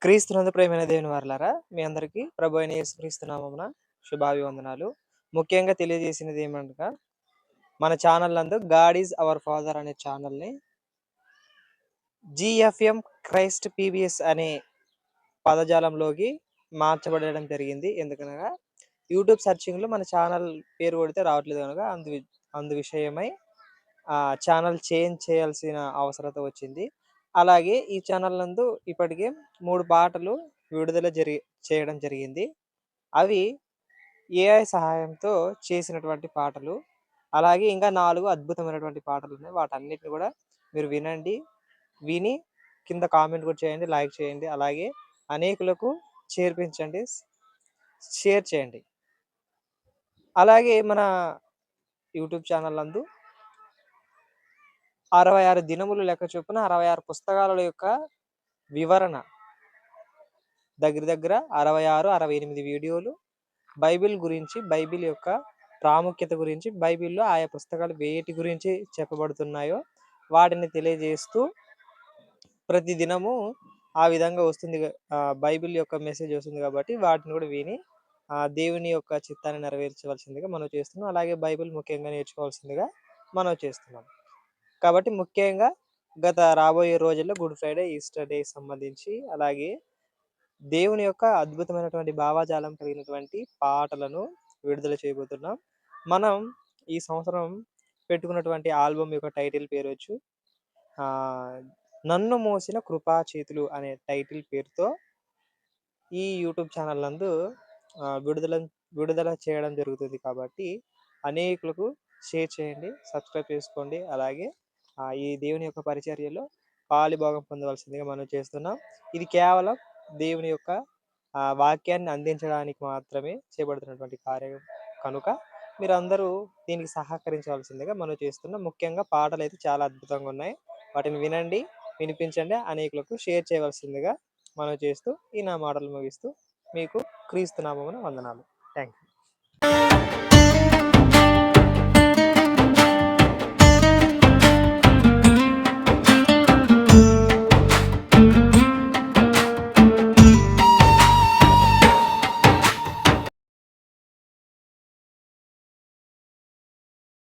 క్రీస్తునందు ప్రియమైన దేవుని వారలారా, మీ అందరికీ ప్రభు అయిన యేసుక్రీస్తు నామమున శుభాభివందనాలు. ముఖ్యంగా తెలియజేసినది ఏమనగా, మన ఛానల్ నందు గాడ్ ఈజ్ అవర్ ఫాదర్ అనే ఛానల్‌ని జీఎఫ్ఎం క్రైస్ట్ పీబీఎస్ అనే పదజాలంలోకి మార్చబడడం జరిగింది. ఎందుకనగా యూట్యూబ్ సెర్చింగ్‌లో మన ఛానల్ పేరు కొడితే రావట్లేదు గనుక అందు విషయమై ఛానల్ చేంజ్ చేయాల్సిన అవసరత వచ్చింది. అలాగే ఈ ఛానల్ నందు ఇప్పటికే 3 పాటలు విడుదల చేయడం జరిగింది. అవి ఏఐ సహాయంతో చేసినటువంటి పాటలు. అలాగే ఇంకా 4 అద్భుతమైనటువంటి పాటలున్నాయి. వాటన్నిటిని కూడా మీరు వినండి. విని కింద కామెంట్ కూడా చేయండి, లైక్ చేయండి. అలాగే అనేకులకు చేర్పించండి, షేర్ చేయండి. అలాగే మన యూట్యూబ్ ఛానల్ నందు 66 దినములు లెక్క చొప్పున 66 పుస్తకాల యొక్క వివరణ దగ్గర 66, 68 వీడియోలు బైబిల్ గురించి, బైబిల్ యొక్క ప్రాముఖ్యత గురించి, బైబిల్‌లో ఆయా పుస్తకాలు వేటి గురించి చెప్పబడుతున్నాయో వాటిని తెలియజేస్తూ ప్రతి దినము ఆ విధంగా వస్తుంది. బైబిల్ యొక్క మెసేజ్ వస్తుంది కాబట్టి వాటిని కూడా విని దేవుని యొక్క చిత్తాన్ని నెరవేర్చవలసిందిగా మనవి చేస్తున్నాం. అలాగే బైబిల్ ముఖ్యంగా నేర్చుకోవాల్సిందిగా మనవి చేస్తున్నాం. కాబట్టి ముఖ్యంగా రాబోయే రోజుల్లో గుడ్ ఫ్రైడే, ఈస్టర్ డే సంబంధించి అలాగే దేవుని యొక్క అద్భుతమైనటువంటి భావజాలం కలిగినటువంటి పాటలను విడుదల చేయబోతున్నాం. మనం ఈ సంవత్సరం పెట్టుకున్నటువంటి ఆల్బమ్ యొక్క టైటిల్ పేరొచ్చు నన్ను మోసిన కృపా చేతులు అనే టైటిల్ పేరుతో ఈ యూట్యూబ్ ఛానల్ నందు విడుదల చేయడం జరుగుతుంది. కాబట్టి అనేకులకు షేర్ చేయండి, సబ్స్క్రైబ్ చేసుకోండి. అలాగే ఈ దేవుని యొక్క పరిచర్యలో పాలుభాగం పొందవలసిందిగా మనం చేస్తున్నాం. ఇది కేవలం దేవుని యొక్క వాక్యాన్ని అందించడానికి మాత్రమే చేయబడుతున్నటువంటి కార్యం కనుక మీరందరూ దీనికి సహకరించవలసిందిగా మనం చేస్తున్నాం. ముఖ్యంగా పాటలు అయితే చాలా అద్భుతంగా ఉన్నాయి. వాటిని వినండి, వినిపించండి, అనేకులకు షేర్ చేయవలసిందిగా మనం చేస్తూ ఈ నా మాటలు ముగిస్తూ మీకు క్రీస్తు నామమున వందనాలు. Thank you.